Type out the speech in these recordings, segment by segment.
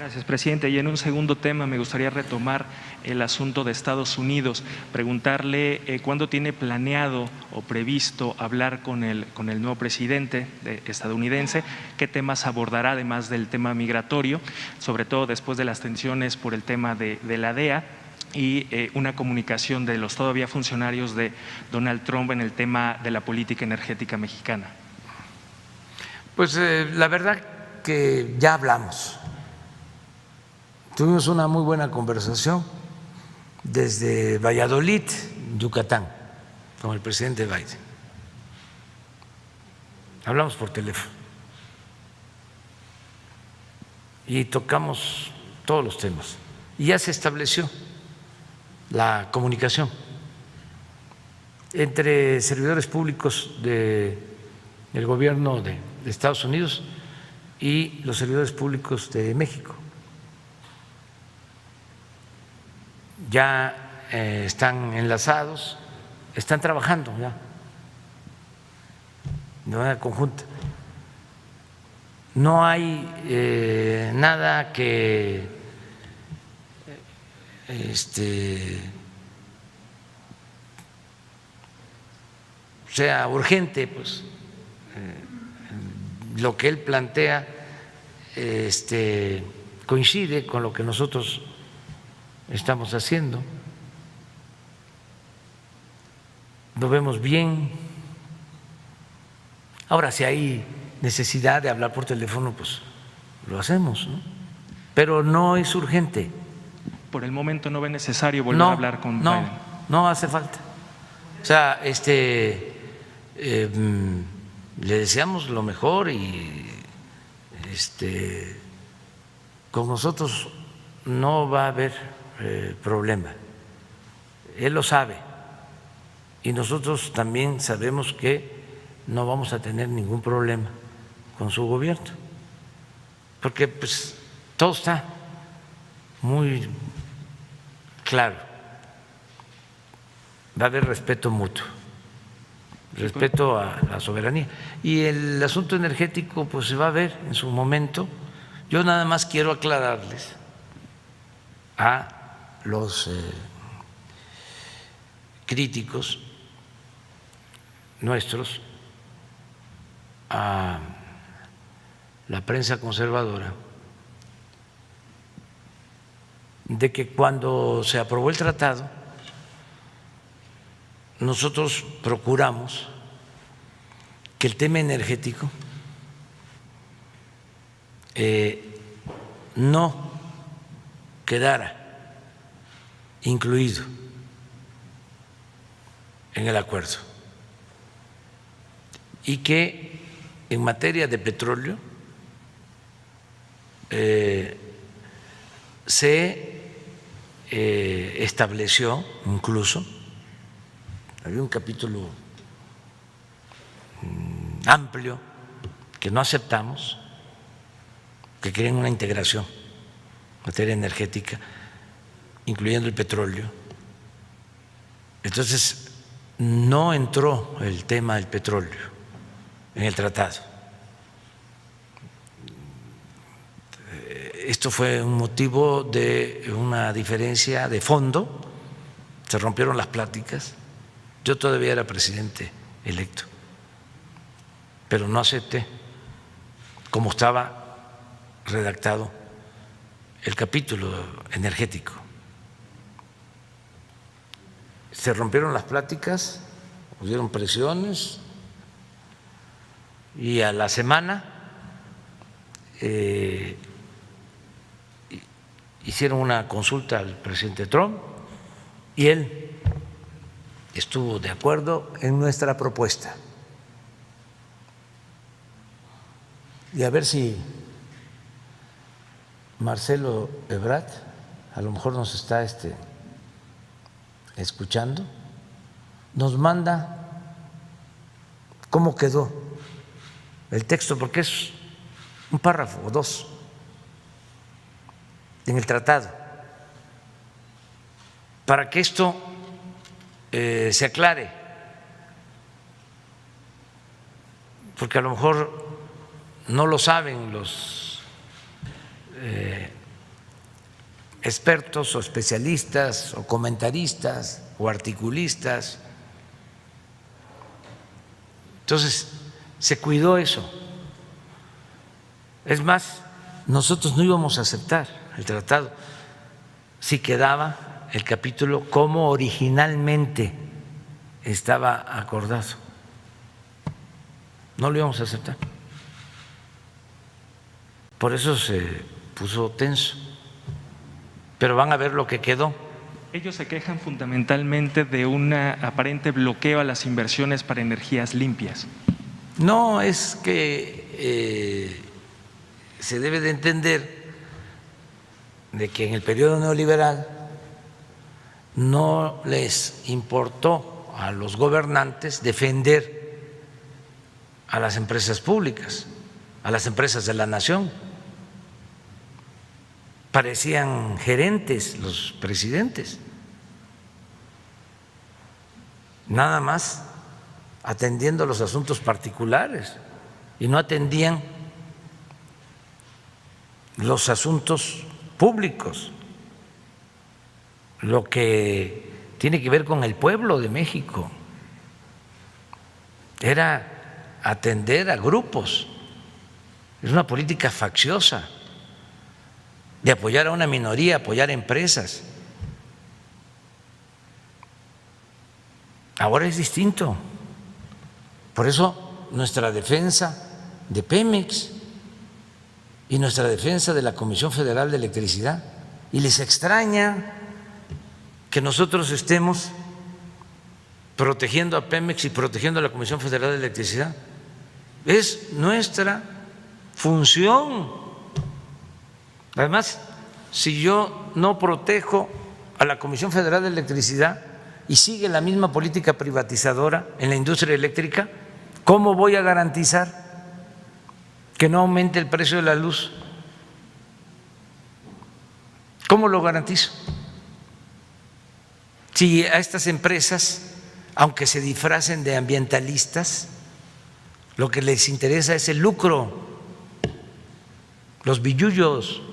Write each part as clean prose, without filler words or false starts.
Gracias, presidente. Y en un segundo tema me gustaría retomar el asunto de Estados Unidos, preguntarle cuándo tiene planeado o previsto hablar con el nuevo presidente estadounidense, qué temas abordará además del tema migratorio, sobre todo después de las tensiones por el tema de la DEA y una comunicación de los todavía funcionarios de Donald Trump en el tema de la política energética mexicana. Pues la verdad que ya hablamos. Tuvimos una muy buena conversación desde Valladolid, Yucatán, con el presidente Biden. Hablamos por teléfono y tocamos todos los temas. Y ya se estableció la comunicación entre servidores públicos del gobierno de Estados Unidos y los servidores públicos de México. Ya están enlazados, están trabajando ya de manera conjunta. No hay nada que sea urgente, pues lo que él plantea coincide con lo que nosotros estamos haciendo, lo vemos bien. Ahora, si hay necesidad de hablar por teléfono, pues lo hacemos, ¿no? Pero no es urgente. Por el momento no ve necesario volver a hablar con Biden. No hace falta. O sea, le deseamos lo mejor y con nosotros no va a haber problema. Él lo sabe y nosotros también sabemos que no vamos a tener ningún problema con su gobierno, porque pues todo está muy claro. Va a haber respeto mutuo, respeto a la soberanía. Y el asunto energético pues se va a ver en su momento. Yo nada más quiero aclararles a los críticos nuestros, a la prensa conservadora, de que cuando se aprobó el tratado nosotros procuramos que el tema energético no quedara incluido en el acuerdo y que en materia de petróleo se estableció incluso, había un capítulo amplio que no aceptamos, que querían una integración en materia energética, incluyendo el petróleo. Entonces, no entró el tema del petróleo en el tratado. Esto fue un motivo de una diferencia de fondo, se rompieron las pláticas. Yo todavía era presidente electo, pero no acepté como estaba redactado el capítulo energético. Se rompieron las pláticas, hubieron presiones y a la semana hicieron una consulta al presidente Trump y él estuvo de acuerdo en nuestra propuesta. Y a ver si Marcelo Ebrard a lo mejor nos está escuchando, nos manda cómo quedó el texto, porque es un párrafo o dos en el tratado, para que esto se aclare, porque a lo mejor no lo saben los expertos o especialistas o comentaristas o articulistas. Entonces, se cuidó eso. Es más, nosotros no íbamos a aceptar el tratado si quedaba el capítulo como originalmente estaba acordado. No lo íbamos a aceptar. Por eso se puso tenso. Pero van a ver lo que quedó. Ellos se quejan fundamentalmente de un aparente bloqueo a las inversiones para energías limpias. No, es que se debe de entender de que en el periodo neoliberal no les importó a los gobernantes defender a las empresas públicas, a las empresas de la nación. Parecían gerentes los presidentes, nada más atendiendo los asuntos particulares y no atendían los asuntos públicos, lo que tiene que ver con el pueblo de México. Era atender a grupos, es una política facciosa de apoyar a una minoría, apoyar a empresas. Ahora es distinto. Por eso nuestra defensa de Pemex y nuestra defensa de la Comisión Federal de Electricidad. Y les extraña que nosotros estemos protegiendo a Pemex y protegiendo a la Comisión Federal de Electricidad. Es nuestra función. Además, si yo no protejo a la Comisión Federal de Electricidad y sigue la misma política privatizadora en la industria eléctrica, ¿cómo voy a garantizar que no aumente el precio de la luz? ¿Cómo lo garantizo? Si a estas empresas, aunque se disfracen de ambientalistas, lo que les interesa es el lucro, los billullos.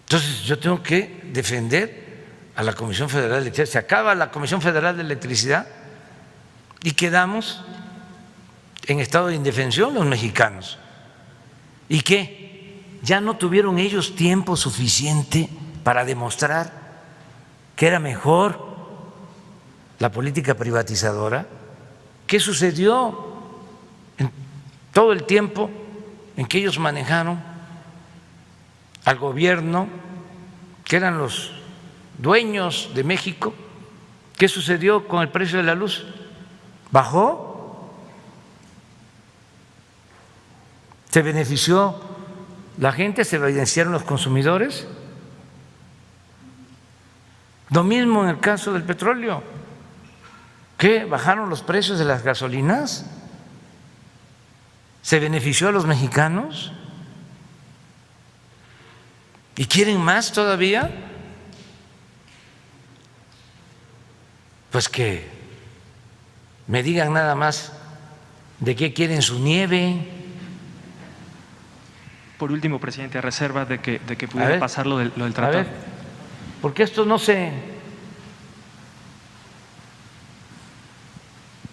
Entonces yo tengo que defender a la Comisión Federal de Electricidad. Se acaba la Comisión Federal de Electricidad y quedamos en estado de indefensión los mexicanos. ¿Y qué? ¿Ya no tuvieron ellos tiempo suficiente para demostrar que era mejor la política privatizadora? ¿Qué sucedió en todo el tiempo en que ellos manejaron al gobierno, que eran los dueños de México? ¿Qué sucedió con el precio de la luz? ¿Bajó? ¿Se benefició la gente? ¿Se beneficiaron los consumidores? Lo mismo en el caso del petróleo. ¿Qué? ¿Bajaron los precios de las gasolinas? ¿Se benefició a los mexicanos? ¿Y quieren más todavía? Pues que me digan nada más de qué quieren su nieve. Por último, presidente, a reserva de que pudiera pasar lo del tratado. A ver, porque esto no se…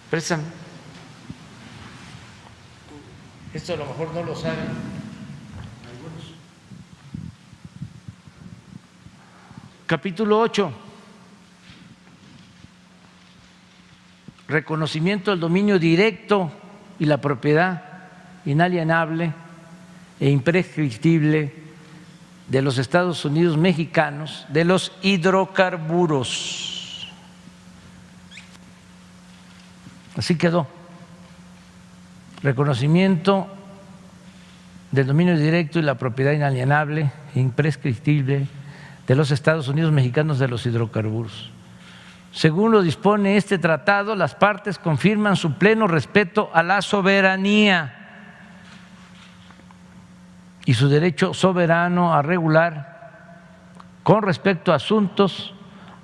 Préstame. Esto a lo mejor no lo saben. Capítulo 8, reconocimiento del dominio directo y la propiedad inalienable e imprescriptible de los Estados Unidos mexicanos de los hidrocarburos. Así quedó. Reconocimiento del dominio directo y la propiedad inalienable e imprescriptible de los Estados Unidos mexicanos de los hidrocarburos. Según lo dispone este tratado, las partes confirman su pleno respeto a la soberanía y su derecho soberano a regular con respecto a asuntos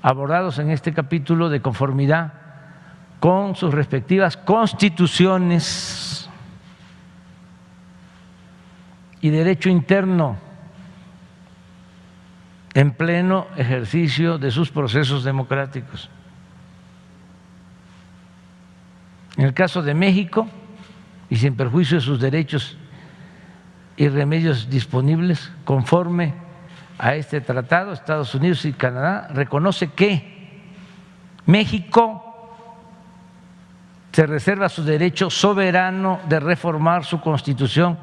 abordados en este capítulo de conformidad con sus respectivas constituciones y derecho interno en pleno ejercicio de sus procesos democráticos. En el caso de México, y sin perjuicio de sus derechos y remedios disponibles, conforme a este tratado, Estados Unidos y Canadá reconoce que México se reserva su derecho soberano de reformar su Constitución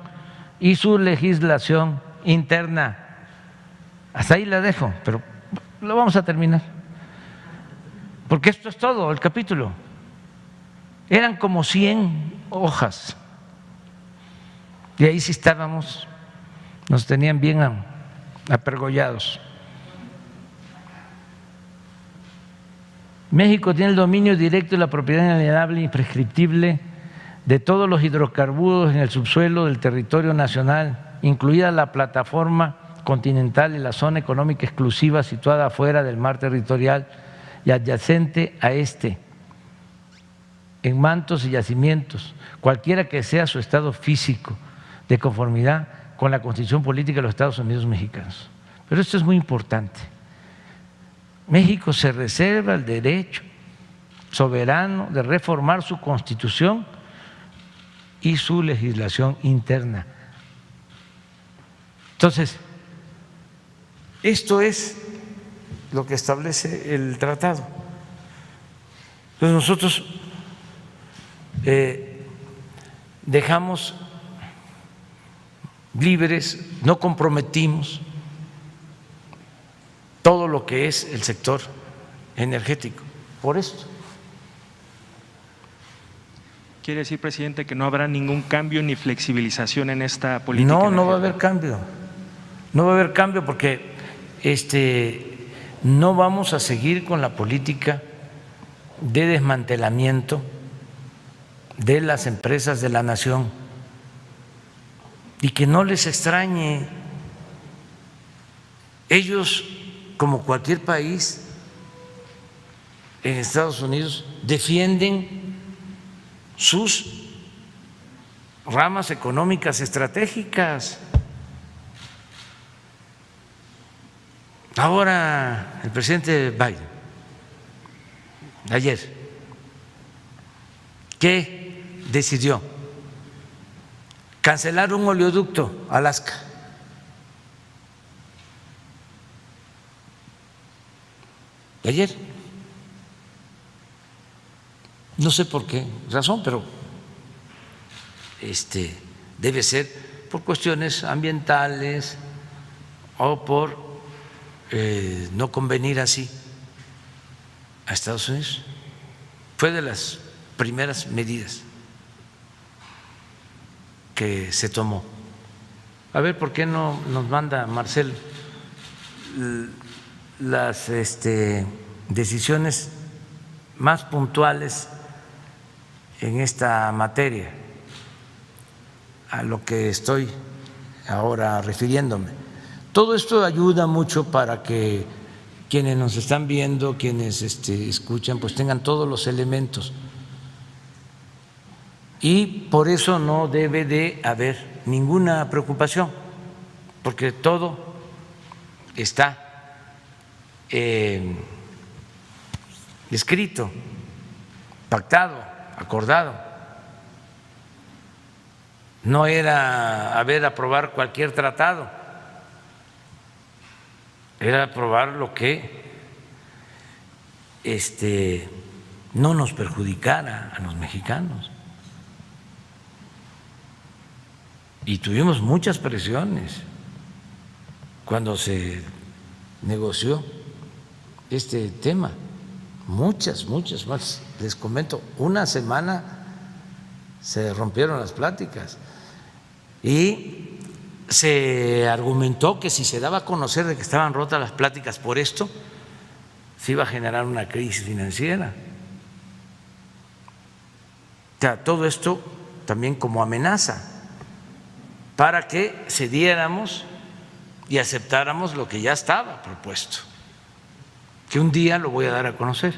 y su legislación interna. Hasta ahí la dejo, pero lo vamos a terminar, porque esto es todo el capítulo. Eran como 100 hojas y ahí sí estábamos, nos tenían bien apergollados. México tiene el dominio directo y la propiedad inalienable e imprescriptible de todos los hidrocarburos en el subsuelo del territorio nacional, incluida la plataforma continental y la zona económica exclusiva situada afuera del mar territorial y adyacente a este, en mantos y yacimientos, cualquiera que sea su estado físico, de conformidad con la Constitución Política de los Estados Unidos Mexicanos. Pero esto es muy importante. México se reserva el derecho soberano de reformar su Constitución y su legislación interna. Entonces, esto es lo que establece el tratado. Entonces nosotros dejamos libres, no comprometimos todo lo que es el sector energético. Por esto. ¿Quiere decir, presidente, que no habrá ningún cambio ni flexibilización en esta política? No, no va a haber cambio. No va a haber cambio porque no vamos a seguir con la política de desmantelamiento de las empresas de la nación. Y que no les extrañe, ellos, como cualquier país en Estados Unidos, defienden sus ramas económicas estratégicas. Ahora el presidente Biden, ayer, ¿qué decidió? Cancelar un oleoducto, Alaska. Ayer. No sé por qué razón, pero debe ser por cuestiones ambientales o por no convenir así a Estados Unidos. Fue de las primeras medidas que se tomó. A ver, ¿por qué no nos manda Marcelo las decisiones más puntuales en esta materia, a lo que estoy ahora refiriéndome? Todo esto ayuda mucho para que quienes nos están viendo, quienes escuchan, pues tengan todos los elementos. Y por eso no debe de haber ninguna preocupación, porque todo está escrito, pactado, acordado. No era aprobar cualquier tratado, era aprobar lo que no nos perjudicara a los mexicanos. Y tuvimos muchas presiones cuando se negoció este tema, muchas más. Les comento, una semana se rompieron las pláticas y se argumentó que si se daba a conocer de que estaban rotas las pláticas por esto, se iba a generar una crisis financiera. O sea, todo esto también como amenaza para que cediéramos y aceptáramos lo que ya estaba propuesto, que un día lo voy a dar a conocer.